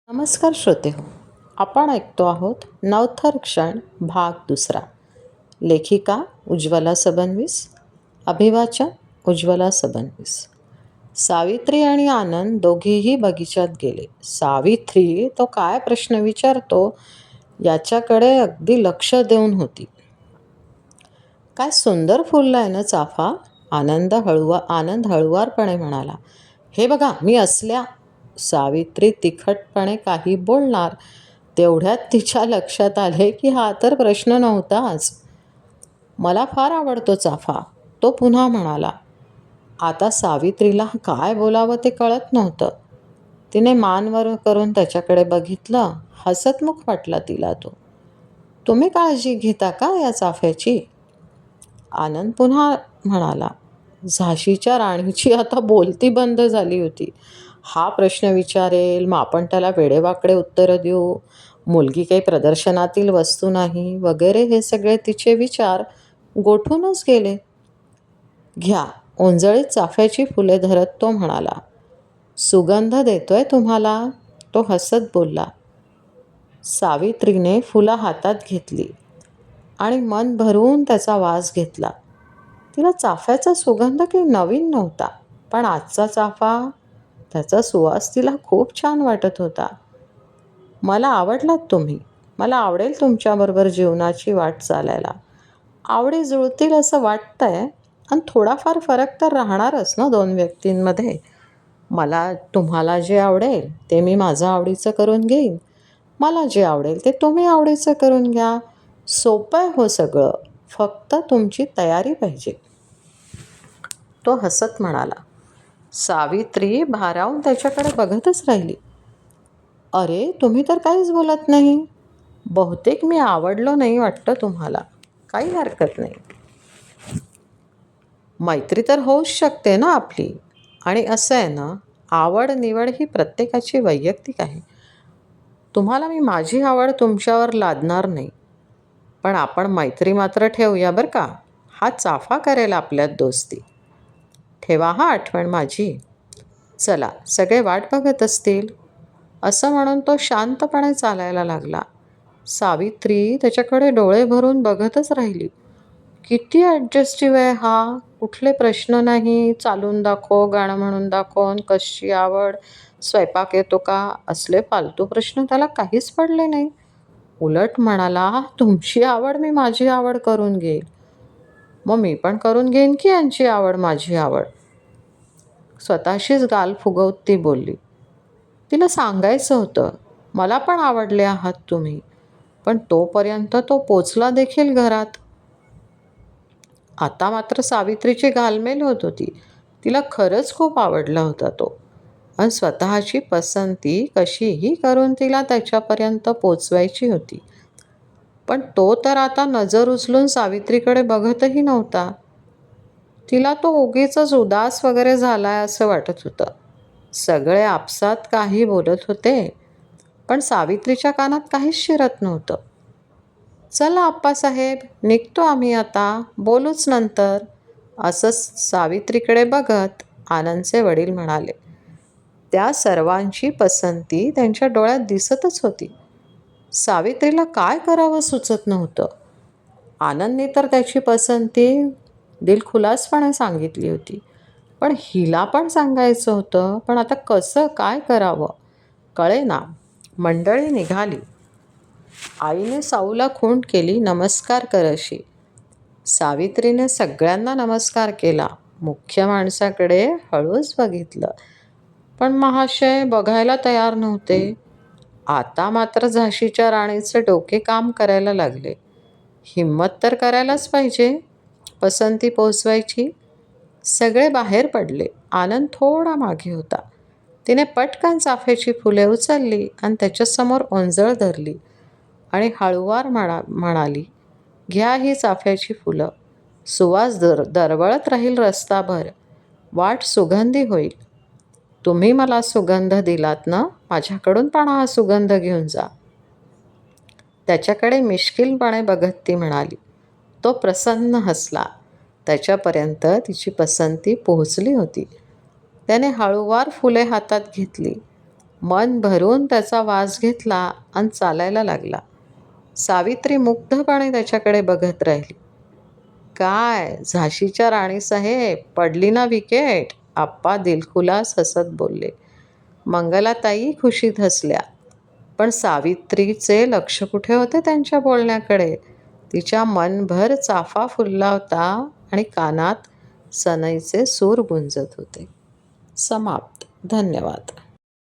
नमस्कार श्रोते हो. आपण ऐकतो आहोत नवथर क्षण भाग दुसरा. लेखिका उज्ज्वला सबनवीस, अभिवाचन उज्ज्वला सबनवीस. सावित्री आणि आनंद दोघेही बगीचात गेले. सावित्री तो काय प्रश्न विचारतो याच्याकडे अगदी लक्ष देऊन होती. काय सुंदर फुललं आहे ना चाफा. आनंद हळुवारपणे म्हणाला. हे बघा मी असल्या. सावित्री तिखटपणे काही बोलणार तेवढ्यात तिच्या लक्षात आले की हा तर प्रश्न नव्हताच. मला फार आवडतो चाफा, तो पुन्हा म्हणाला. आता सावित्रीला काय बोलावं ते कळत नव्हतं. तिने मान वर करून त्याच्याकडे बघितलं. हसतमुख वाटला तिला तो. तुम्ही काळजी घेता का या चाफ्याची? आनंद पुन्हा म्हणाला. झाशीच्या राणीची आता बोलती बंद झाली होती. हा प्रश्न विचारेल, मग आपण त्याला वेडेवाकडे उत्तरं देऊ. मुलगी काही प्रदर्शनातील वस्तू नाही वगैरे हे सगळे तिचे विचार गोठूनच गेले. घ्या. ओंजळीत चाफ्याची फुले धरत तो म्हणाला. सुगंध देतोय तुम्हाला, तो हसत बोलला. सावित्रीने फुलं हातात घेतली आणि मन भरून त्याचा वास घेतला. तिला चाफ्याचा सुगंध काही नवीन नव्हता, पण आजचा चाफा, त्याचा सुवास तिला खूप छान वाटत होता. मला आवडलात तुम्ही. मला आवडेल तुमच्याबरोबर जीवनाची वाट चालायला. आवडी जुळतील असं वाटतंय, आणि थोडाफार फरक तर राहणारच ना दोन व्यक्तींमध्ये. मला तुम्हाला जे आवडेल ते मी माझं आवडीचं करून घेईन. मला जे आवडेल ते तुम्ही आवडीचं करून घ्या. सोपं आहे हो सगळं, फक्त तुमची तयारी पाहिजे, तो हसत म्हणाला. सावित्री भारावून त्याच्याकडे बघतच राहिली. अरे तुम्ही तर काहीच बोलत नाही. बहुतेक मी आवडलो नाही वाटतं तुम्हाला. काही हरकत नाही. मैत्री तर होऊच शकते ना आपली. आणि असं आहे ना, आवड निवड ही प्रत्येकाची वैयक्तिक आहे. तुम्हाला मी माझी आवड तुमच्यावर लादणार नाही. पण आपण मैत्री मात्र ठेवूया बरं का. हा चाफा करेल आपल्यात दोस्ती. ठेवा हा आठवण माझी. चला, सगळे वाट बघत असतील. असं म्हणून तो शांतपणे चालायला लागला. सावित्री त्याच्याकडे डोळे भरून बघतच राहिली. किती ॲडजस्टिव्ह आहे हा. कुठले प्रश्न नाही. चालून दाखव, गाणं म्हणून दाखव, कशी आवड, स्वयंपाक येतो का, असले फालतू प्रश्न त्याला काहीच पडले नाही. उलट म्हणाला, तुमची आवड मी माझी आवड करून घेईल. मग मी पण करून घेईन की यांची आवड माझी आवड. स्वतःशीच गाल फुगवत ती बोलली. तिला सांगायचं होतं, मला पण आवडले आहात तुम्ही. पण तोपर्यंत तो पोचला देखील घरात. आता मात्र सावित्रीची घालमेल होत होती. तिला खरंच खूप आवडला होता तो, आणि स्वतःची पसंती कशीही करून तिला त्याच्यापर्यंत पोचवायची होती. पण तो तर आता नजर उचलून सावित्रीकडे बघतही नव्हता. तिला तो उगीचच उदास वगैरे झालाय असं वाटत होतं. सगळे आपसात काही बोलत होते, पण सावित्रीच्या कानात काहीच शिरत नव्हतं. चला आप्पासाहेब, निघतो आम्ही आता, बोलूच नंतर, असं सावित्रीकडे बघत आनंदचे वडील म्हणाले. त्या सर्वांची पसंती त्यांच्या डोळ्यात दिसतच होती. सावित्रीला काय करावं सुचत नव्हतं. आनंदने तर त्याची पसंती दिलखुलासपणे सांगितली होती, पण हिला पण सांगायचं होतं. पण आता कसं काय करावं कळेना. मंडळी निघाली. आईने साऊला खूण केली, नमस्कार कर अशी. सावित्रीने सगळ्यांना नमस्कार केला. मुख्य माणसाकडे हळूच बघितलं, पण महाशय बघायला तयार नव्हते. आता मात्र झाशीच्या राणीचे डोके काम करायला लागले. हिम्मत तर करायलाच पाहिजे पसंती पोचवायची. सगळे बाहेर पडले. आनंद थोडा मागे होता. तिने पटकन चाफ्याची फुले उचलली आणि त्याच्यासमोर ओंजळ धरली आणि हळुवार म्हणाली, घ्या ही चाफ्याची फुलं. सुवास दरवळत राहील रस्ताभर. वाट सुगंधी होईल. तुम्ही मला सुगंध दिलात ना, माझ्याकडून पण हा सुगंध घेऊन जा. त्याच्याकडे मिश्किलपणे बघत ती म्हणाली. तो प्रसन्न हसला. त्याच्यापर्यंत तिची पसंती पोहोचली होती. त्याने हळूवार फुले हातात घेतली मन भरून त्याचा वास घेतला आणि चालायला लागला. सावित्री मुग्धपणे त्याच्याकडे बघत राहिली. काय झाशीच्या राणीसाहेब, पडली ना विकेट? आप्पा दिलखुलास हसत बोलले. मंगलाताई खुशीत हसल्या. पण सावित्रीचे लक्ष कुठे होते त्यांच्या बोलण्याकडे? तिच्या मनभर चाफा फुलला होता आणि कानात सनईचे सूर गुंजत होते. समाप्त. धन्यवाद.